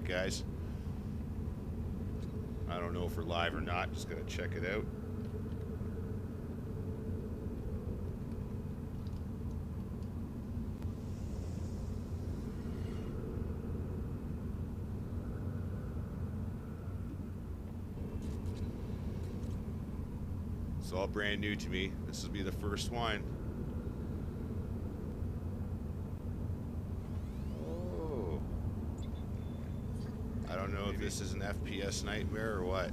Alright guys. I don't know if we're live or not, just gotta check it out. It's all brand new to me. This will be the first one. Oh. I don't know if this is an FPS nightmare or what.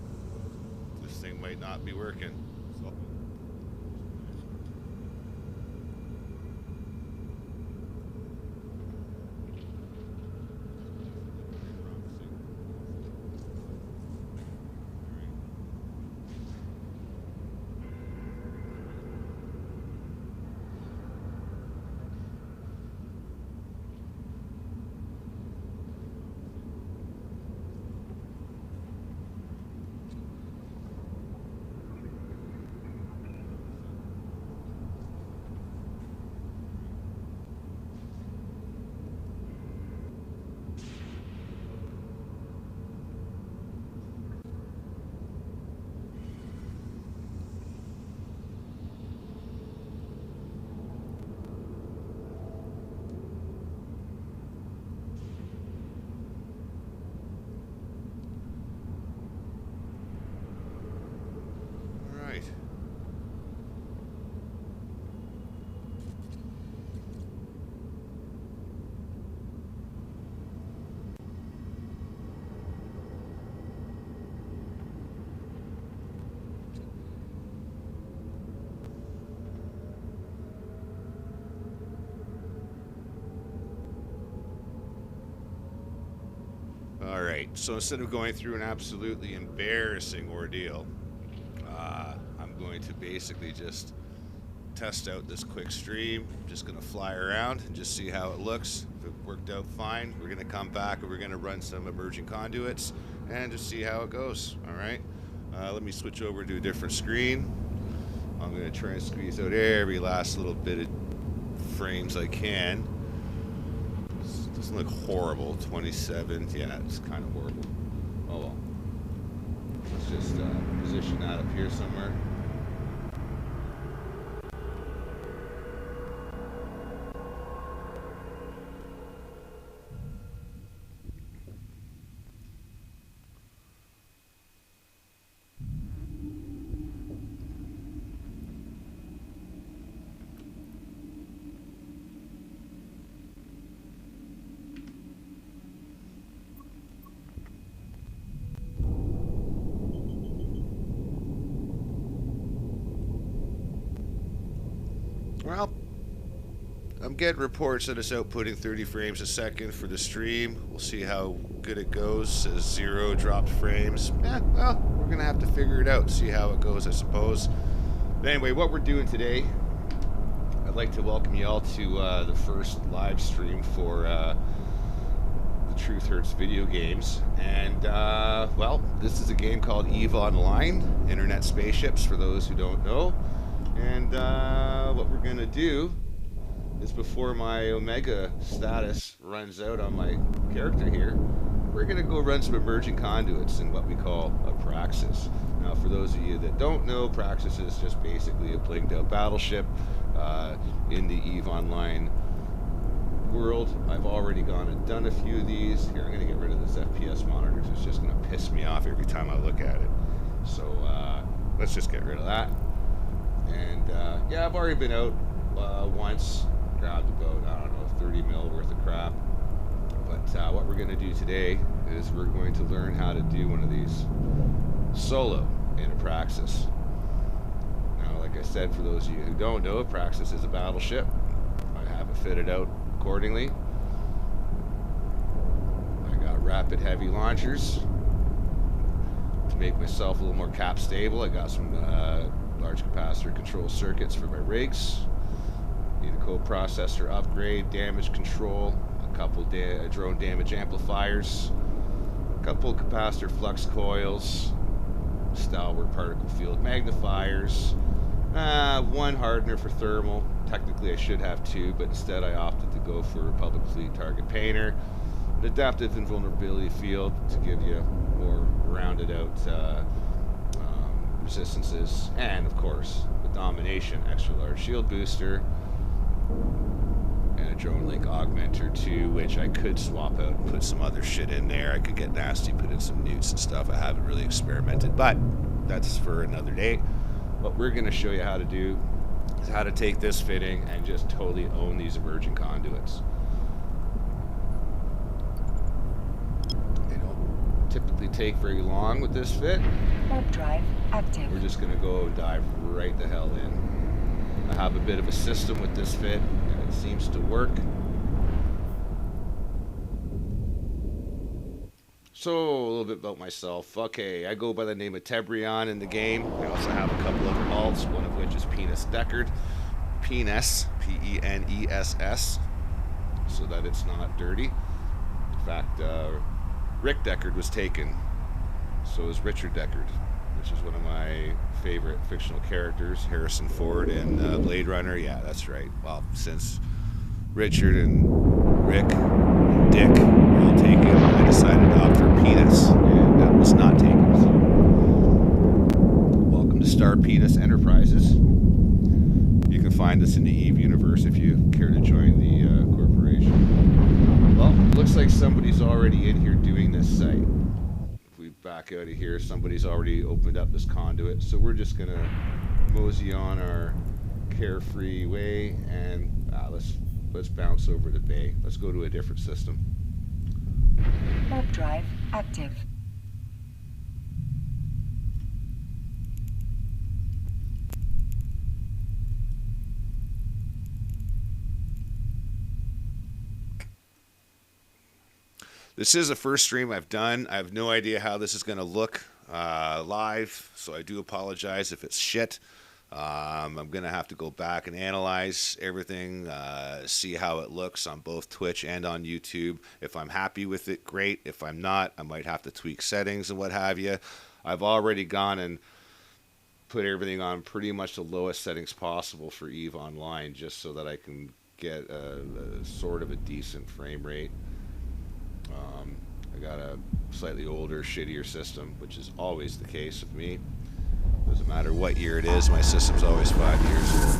This thing might not be working. So. Alright, so instead of going through an absolutely embarrassing ordeal, I'm going to basically just test out this quick stream. I'm just going to fly around and just see how it looks. If it worked out fine, we're going to come back and we're going to run some emerging conduits and just see how it goes. Alright, let me switch over to a different screen. I'm going to try and squeeze out every last little bit of frames I can. Doesn't look horrible. 27. Yeah, it's kind of horrible. Oh well. Let's just position that up here somewhere. Well, I'm getting reports that it's outputting 30 frames a second for the stream. We'll see how good it goes. Says 0 dropped frames. Well, we're going to have to figure it out, see how it goes, I suppose. But anyway, what we're doing today, I'd like to welcome you all to the first live stream for the Truth Hurts video games. And, well, this is a game called EVE Online, Internet Spaceships, for those who don't know. And what we're going to do is, before my Omega status runs out on my character here, we're going to go run some emerging conduits in what we call a Praxis. Now, for those of you that don't know, Praxis is just basically a blinked out battleship in the EVE Online world. I've already gone and done a few of these. Here, I'm going to get rid of this FPS monitor because it's just going to piss me off every time I look at it. So let's just get rid of that. And yeah, I've already been out once, grabbed about, I don't know, 30 mil worth of crap. But what we're going to do today is we're going to learn how to do one of these solo in a Praxis. Now, like I said, for those of you who don't know, Praxis is a battleship. I have it fitted out accordingly. I got rapid heavy launchers to make myself a little more cap stable. I got some large capacitor control circuits for my rigs. Need a coprocessor upgrade, damage control, a couple drone damage amplifiers, a couple capacitor flux coils, stalwart particle field magnifiers, one hardener for thermal. Technically I should have two, but instead I opted to go for a public fleet target painter, an adaptive invulnerability field to give you more rounded out resistances, and of course the domination extra large shield booster and a drone link augmenter too, which I could swap out and put some other shit in there. I could get nasty, put in some newts and stuff. I haven't really experimented, but that's for another day. What we're going to show you how to do is how to take this fitting and just totally own these emerging conduits. They don't typically take very long with this fit. Warp drive active. We're just going to go and dive right the hell in. I have a bit of a system with this fit, and it seems to work. So, a little bit about myself. Okay, I go by the name of Tebrion in the game. I also have a couple other alts, one of which is Penis Deckard. Penis, P-E-N-E-S-S, so that it's not dirty. In fact, Rick Deckard was taken. So is Richard Deckard, which is one of my favorite fictional characters. Harrison Ford in Blade Runner. Yeah, that's right. Well, since Richard and Rick and Dick were all taken, I decided to opt for Penis, and that was not taken. So, welcome to Star Penis Enterprises. You can find us in the EVE universe if you care to join the corporation. Well, it looks like somebody's already in here doing this site. If we back out of here, somebody's already opened up this conduit, so we're just gonna mosey on our carefree way, and let's bounce over to Bay. Let's go to a different system. Warp drive active. This is the first stream I've done. I have no idea how this is going to look live, so I do apologize if it's shit. I'm going to have to go back and analyze everything, see how it looks on both Twitch and on YouTube. If I'm happy with it, great. If I'm not, I might have to tweak settings and what have you. I've already gone and put everything on pretty much the lowest settings possible for EVE Online, just so that I can get a sort of a decent frame rate. I got a slightly older, shittier system, which is always the case with me. Doesn't matter what year it is, my system's always 5 years old.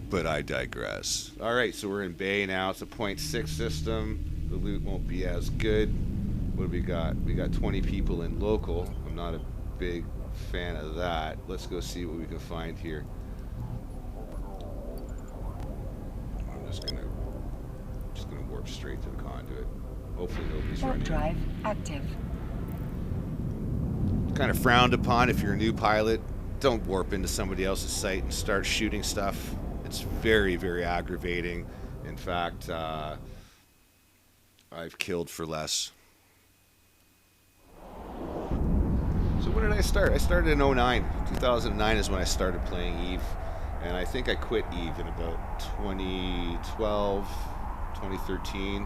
But I digress. Alright, so we're in Bay now. It's a 0.6 system. The loot won't be as good. What have we got? We got 20 people in local. I'm not a big fan of that. Let's go see what we can find here. I'm just gonna warp straight to the conduit. Hopefully nobody's running. Warp drive active. Kind of frowned upon if you're a new pilot. Don't warp into somebody else's site and start shooting stuff. It's very, very aggravating. In fact, I've killed for less. So when did I start? I started in 09. 2009 is when I started playing EVE. And I think I quit EVE in about 2012, 2013.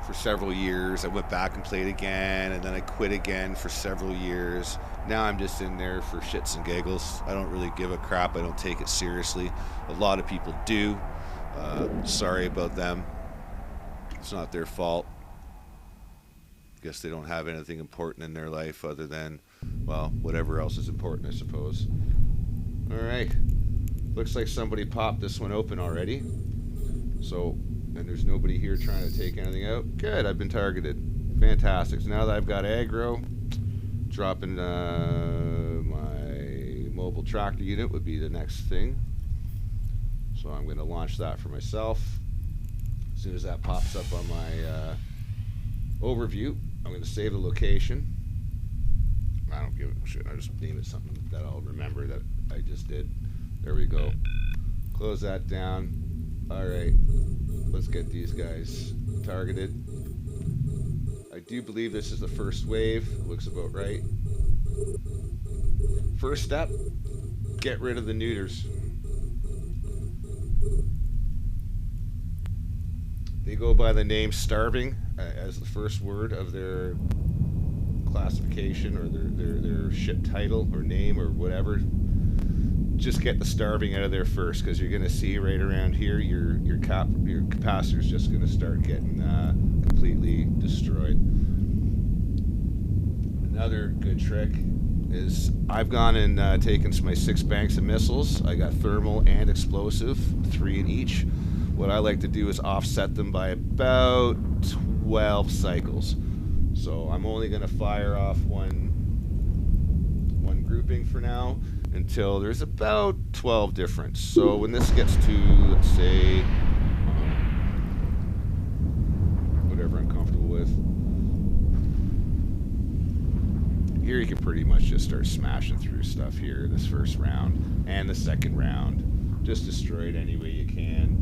For several years. I went back and played again, and then I quit again for several years. Now I'm just in there for shits and giggles. I don't really give a crap. I don't take it seriously. A lot of people do. Sorry about them. It's not their fault. Guess they don't have anything important in their life other than, well, whatever else is important, I suppose. Alright. Looks like somebody popped this one open already. So, and there's nobody here trying to take anything out. Good, I've been targeted. Fantastic. So now that I've got aggro, dropping my mobile tractor unit would be the next thing. So I'm going to launch that for myself. As soon as that pops up on my overview, I'm going to save the location. I don't give a shit. I just name it something that I'll remember that I just did. There we go. Close that down. Alright, let's get these guys targeted. I do believe this is the first wave. Looks about right. First step, get rid of the neuters. They go by the name Starving as the first word of their classification or their ship title or name or whatever. just get the starving out of there first, because you're going to see right around here your capacitor is just going to start getting completely destroyed. Another good trick is I've gone and taken my 6 banks of missiles. I got thermal and explosive, 3 in each. What I like to do is offset them by about 12 cycles. So I'm only going to fire off one grouping for now until there's about 12 different. So when this gets to, let's say, whatever I'm comfortable with, here you can pretty much just start smashing through stuff here this first round and the second round. Just destroy it any way you can.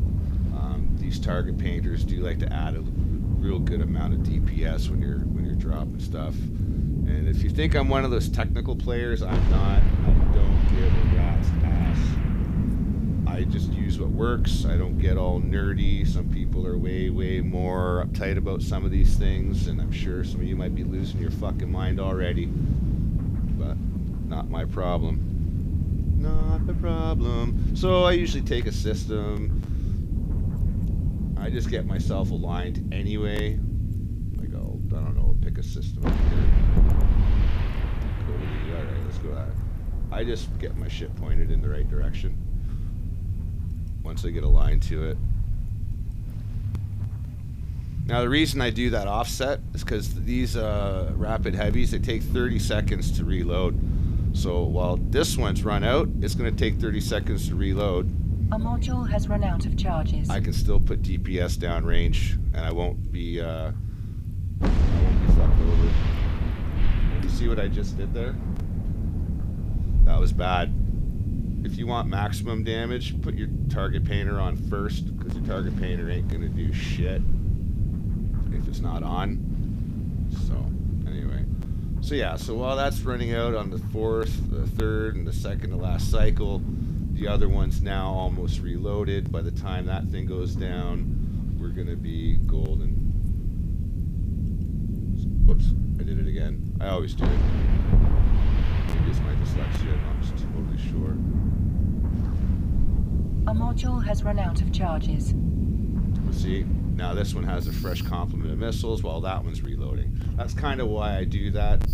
These target painters do like to add a real good amount of DPS when you're dropping stuff. And if you think I'm one of those technical players, I'm not. I don't give a rat's ass. I just use what works. I don't get all nerdy. Some people are way more uptight about some of these things, and I'm sure some of you might be losing your fucking mind already. But not my problem. Not the problem. So I usually take a system. I just get myself aligned anyway. Like, I don't know, pick a system up here. Cody, alright, let's go with that. I just get my shit pointed in the right direction. Once I get aligned to it. Now the reason I do that offset is because these rapid heavies, they take 30 seconds to reload. So while this one's run out, it's going to take 30 seconds to reload. A module has run out of charges. I can still put DPS down range, and I won't be fucked over. You see what I just did there? That was bad. If you want maximum damage, put your target painter on first, because your target painter ain't gonna do shit if it's not on. So anyway, so yeah, so while that's running out on the 4th, the 3rd, and the 2nd to last cycle, the other one's now almost reloaded. By the time that thing goes down, we're gonna be golden. Whoops, I did it again. I always do it. Maybe it's my dyslexia, I'm not just totally sure. A module has run out of charges. See, now this one has a fresh complement of missiles while that one's reloading. That's kind of why I do that.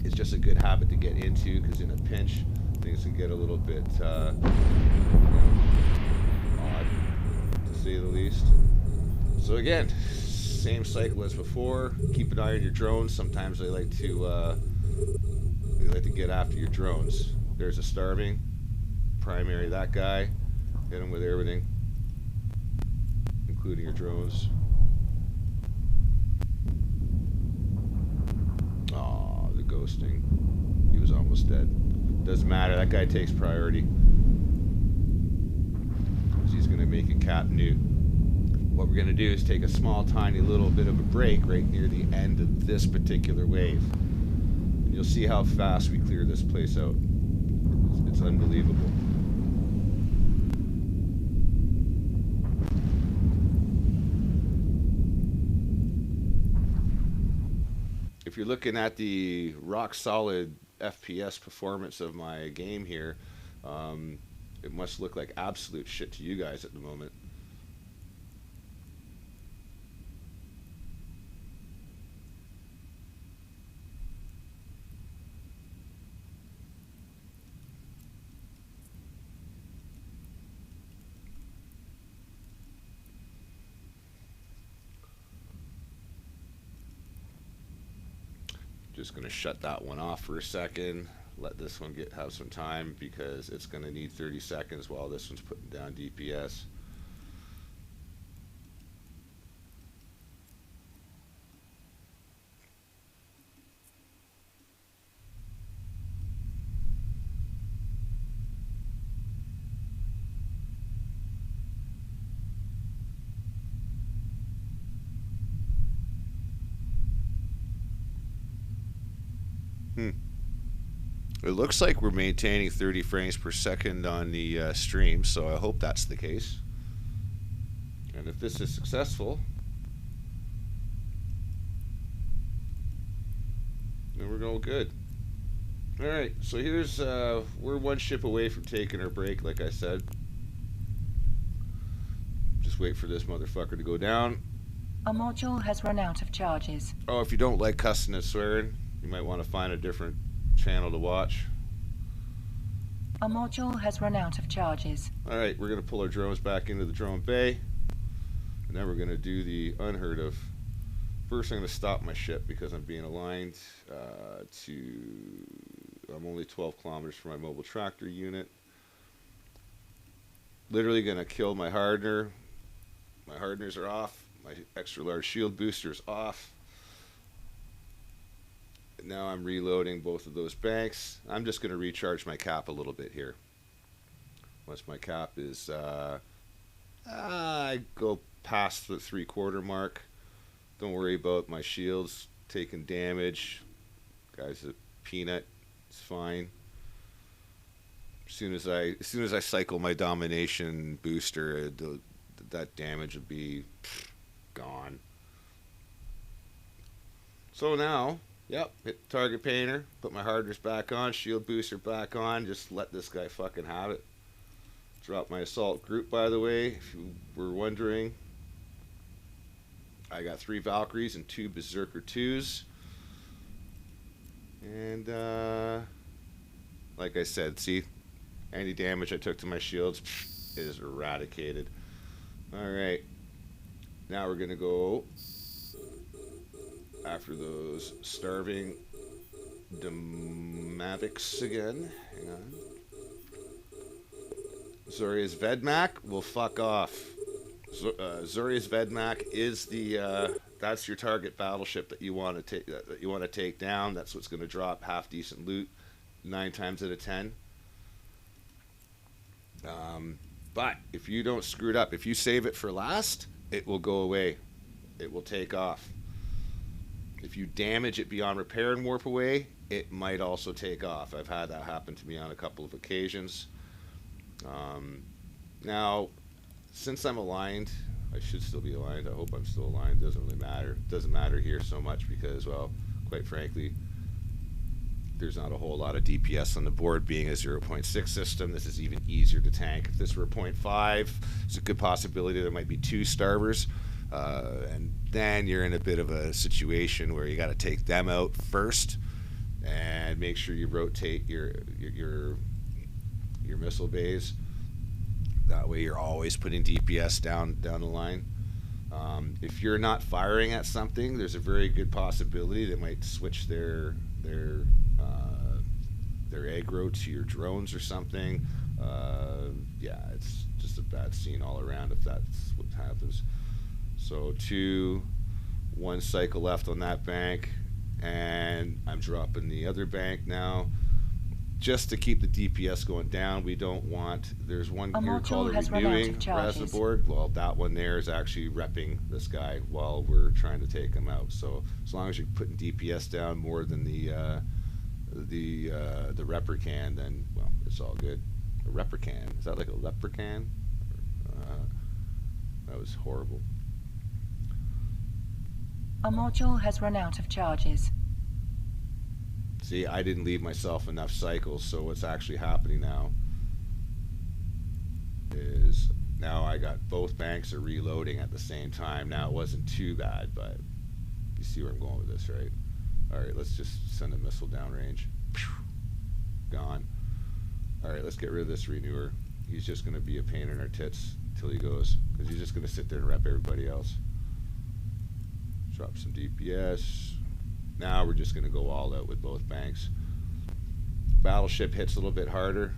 It's just a good habit to get into, because in a pinch, things can get a little bit odd, to say the least. So again, same cycle as before. Keep an eye on your drones. Sometimes they like to get after your drones. There's a starving. Primary that guy. Hit him with everything, including your drones. Aw, the ghosting. He was almost dead. Doesn't matter, that guy takes priority. Because he's going to make a cap newt. What we're going to do is take a small, tiny little bit of a break right near the end of this particular wave. And you'll see how fast we clear this place out. It's unbelievable. If you're looking at the rock solid FPS performance of my game here, it must look like absolute shit to you guys at the moment. Just going to shut that one off for a second. Let this one have some time, because it's going to need 30 seconds while this one's putting down DPS. It looks like we're maintaining 30 frames per second on the stream, so I hope that's the case. And if this is successful, then we're going good. Alright, so here's, we're one ship away from taking our break, like I said. Just wait for this motherfucker to go down. A module has run out of charges. Oh, if you don't like cussing and swearing, you might want to find a different channel to watch. A module has run out of charges. Alright, we're going to pull our drones back into the drone bay. And then we're going to do the unheard of. First, I'm going to stop my ship because I'm being aligned I'm only 12 kilometers from my mobile tractor unit. Literally going to kill my hardener. My hardeners are off. My extra large shield booster is off. Now I'm reloading both of those banks. I'm just going to recharge my cap a little bit here. Once my cap is, I go past the 3/4 mark. Don't worry about my shields taking damage. Guy's a peanut. It's fine. As soon as I cycle my domination booster, that damage will be gone. So now, yep, hit target painter, put my hardeners back on, shield booster back on, just let this guy fucking have it. Drop my assault group, by the way, if you were wondering. I got 3 Valkyries and 2 Berserker 2s. And, like I said, see, any damage I took to my shields is eradicated. Alright, now we're going to go after those starving Demavics again. Hang on. Zoria's Vedmak will fuck off. Zoria's Vedmak is the that's your target battleship that you want to take down. That's what's going to drop half decent loot 9 times out of 10. But if you don't screw it up, if you save it for last, it will go away. It will take off. If you damage it beyond repair and warp away, it might also take off. I've had that happen to me on a couple of occasions. Now, since I'm aligned, I should still be aligned. I hope I'm still aligned. Doesn't really matter. Doesn't matter here so much because, well, quite frankly, there's not a whole lot of DPS on the board. Being a 0.6 system, this is even easier to tank. If this were a 0.5, it's a good possibility there might be 2 starvers. And then you're in a bit of a situation where you got to take them out first and make sure you rotate your missile bays. That way you're always putting DPS down the line. If you're not firing at something, there's a very good possibility they might switch their aggro to your drones or something. Yeah, it's just a bad scene all around if that's what happens. So 1 cycle left on that bank, and I'm dropping the other bank now. Just to keep the DPS going down, we don't want. There's one here called a renewing Raznaborg. Well, that one there is actually repping this guy while we're trying to take him out. So as long as you're putting DPS down more than the repper can, then well, it's all good. A repper can, is that like a leprechaun? That was horrible. A module has run out of charges. See, I didn't leave myself enough cycles, so what's actually happening now is now I got both banks are reloading at the same time. Now it wasn't too bad, but you see where I'm going with this, right? Alright, let's just send a missile downrange. Gone. Alright, let's get rid of this renewer. He's just going to be a pain in our tits until he goes, because he's just going to sit there and rep everybody else. Drop some DPS. Now we're just going to go all out with both banks. Battleship hits a little bit harder.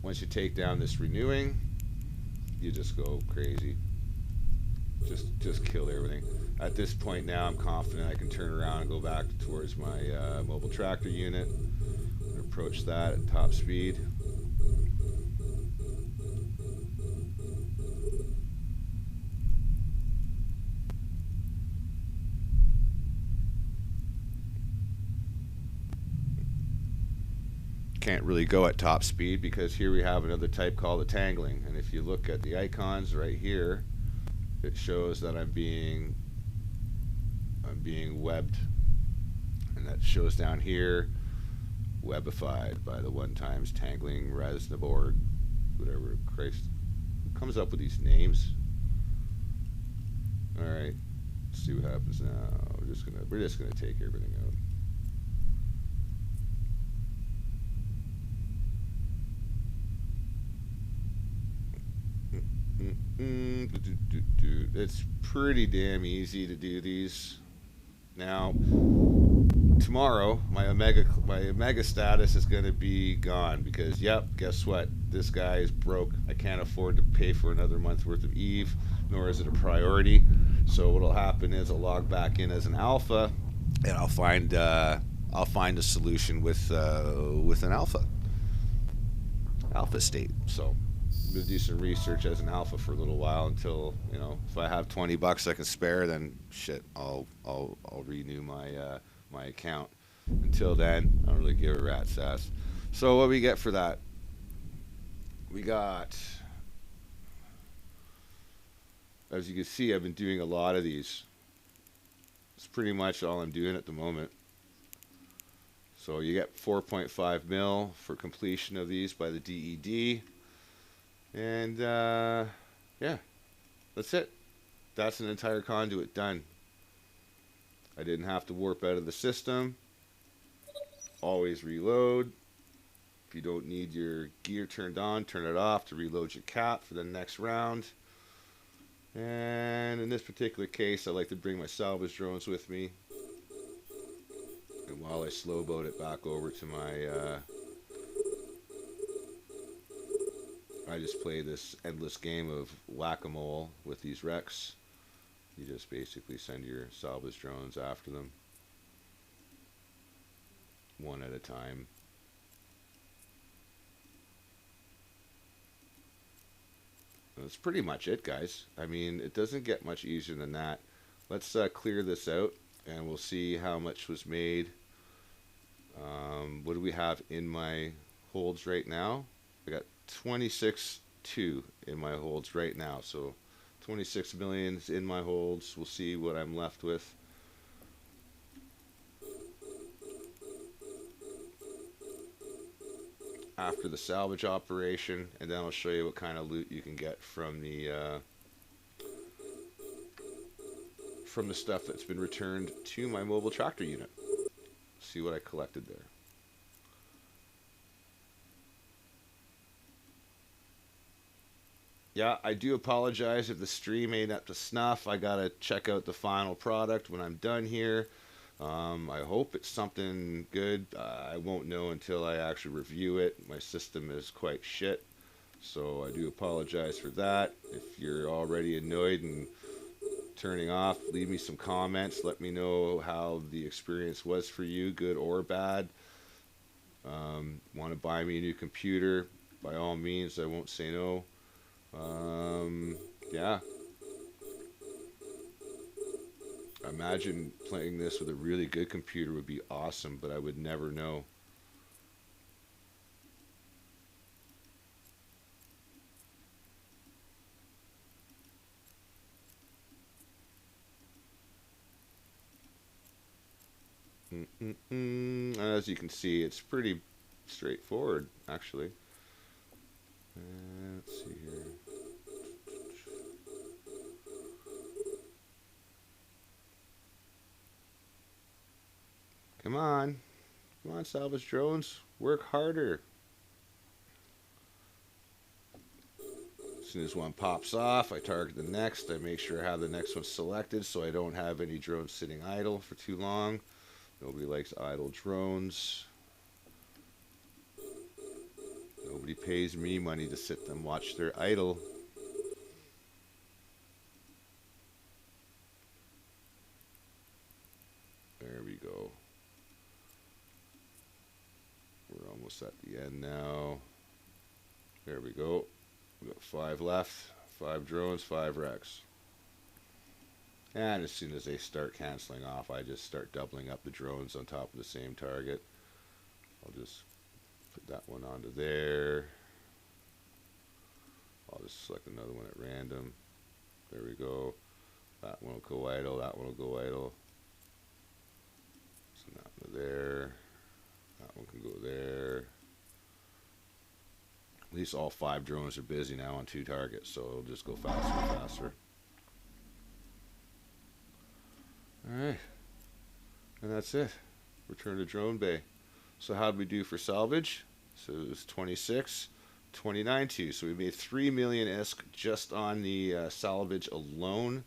Once you take down this renewing, you just go crazy. Just kill everything. At this point now, I'm confident I can turn around and go back towards my mobile tractor unit. And approach that at top speed. Can't really go at top speed because here we have another type called a tangling, and if you look at the icons right here, it shows that I'm being webbed, and that shows down here webified by the one times tangling Resnaborg, whatever. Christ, who comes up with these names? All right, let's see what happens now. We're just gonna take everything out. It's pretty damn easy to do these. Now, tomorrow, my Omega status is going to be gone because, yep, guess what? This guy is broke. I can't afford to pay for another month's worth of Eve, nor is it a priority. So what'll happen is I'll log back in as an alpha, and I'll find a solution with an alpha state. So I'm gonna do some research as an alpha for a little while until, you know, if I have $20 I can spare, then shit, I'll renew my my account. Until then, I don't really give a rat's ass. So what we get for that? We got, as you can see, I've been doing a lot of these. It's pretty much all I'm doing at the moment. So you get 4.5 mil for completion of these by the DED. And yeah, that's it. That's an entire conduit done. I didn't have to warp out of the system. Always reload. If you don't need your gear turned on, turn it off to reload your cap for the next round. And in this particular case, I like to bring my salvage drones with me. And while I slow boat it back over to my I just play this endless game of whack-a-mole with these wrecks. You just basically send your salvage drones after them, one at a time. That's pretty much it, guys. I mean, it doesn't get much easier than that. Let's clear this out, and we'll see how much was made. What do we have in my holds right now? I got 26.2 in my holds right now. So 26 million in my holds. We'll see what I'm left with. After the salvage operation, and then I'll show you what kind of loot you can get from the stuff that's been returned to my mobile tractor unit. See what I collected there. Yeah, I do apologize if the stream ain't up to snuff. I gotta check out the final product when I'm done here. I hope it's something good. I won't know until I actually review it. My system is quite shit, so I do apologize for that. If you're already annoyed and turning off, leave me some comments. Let me know how the experience was for you, good or bad. Want to buy me a new computer? By all means, I won't say no. Yeah. I imagine playing this with a really good computer would be awesome, but I would never know. As you can see, it's pretty straightforward, actually. Let's see here. Come on. Come on, salvage drones. Work harder. As soon as one pops off, I target the next. I make sure I have the next one selected so I don't have any drones sitting idle for too long. Nobody likes idle drones. Nobody pays me money to sit them watch their idle. There we go. We're almost at the end now. There we go. We got 5 left. 5 drones, 5 wrecks. And as soon as they start canceling off, I just start doubling up the drones on top of the same target. I'll just put that one onto there. I'll just select another one at random. There we go. That one will go idle. That one will go idle. So that one there. That one can go there. least all 5 drones are busy now on 2 targets, so it'll just go faster and faster. Alright. And that's it. Return to drone bay. So how did we do for salvage? So it was 26, 29.2. So we made 3 million ISK just on the salvage alone.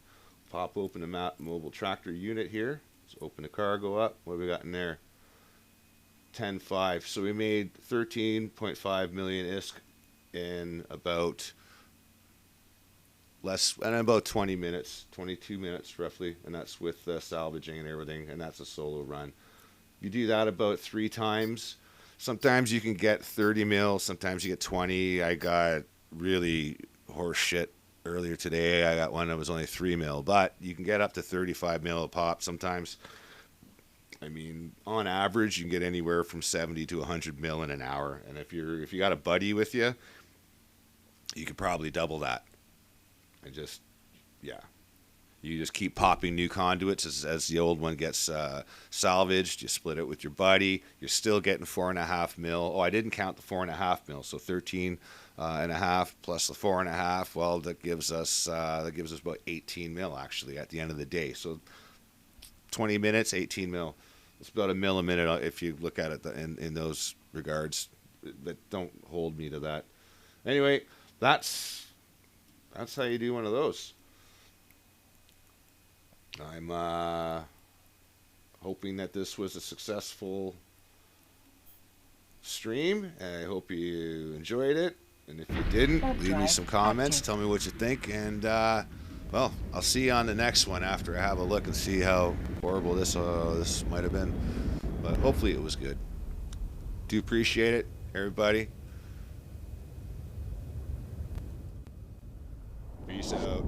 Pop open the mobile tractor unit here. Let's open the cargo up. What have we got in there? 10.5. So we made 13.5 million ISK in about about 20 minutes, 22 minutes roughly, and that's with salvaging and everything, and that's a solo run. You do that about 3 times. Sometimes you can get 30 mil, sometimes you get 20. I got really horse shit earlier today. I got one that was only 3 mil, but you can get up to 35 mil a pop sometimes. I mean, on average, you can get anywhere from 70 to 100 mil in an hour, and if you got a buddy with you, you could probably double that. And just, yeah. You just keep popping new conduits as the old one gets salvaged. You split it with your buddy. You're still getting 4.5 mil. Oh, I didn't count the 4.5 mil. So 13.5 plus the 4.5. Well, that gives us about 18 mil actually at the end of the day. So 20 minutes, 18 mil. It's about a mil a minute if you look at it in those regards. But don't hold me to that. Anyway, that's how you do one of those. I'm hoping that this was a successful stream. I hope you enjoyed it. And if you didn't, leave me some comments. Tell me what you think. And, well, I'll see you on the next one after I have a look and see how horrible this might have been. But hopefully it was good. Do appreciate it, everybody. Peace out.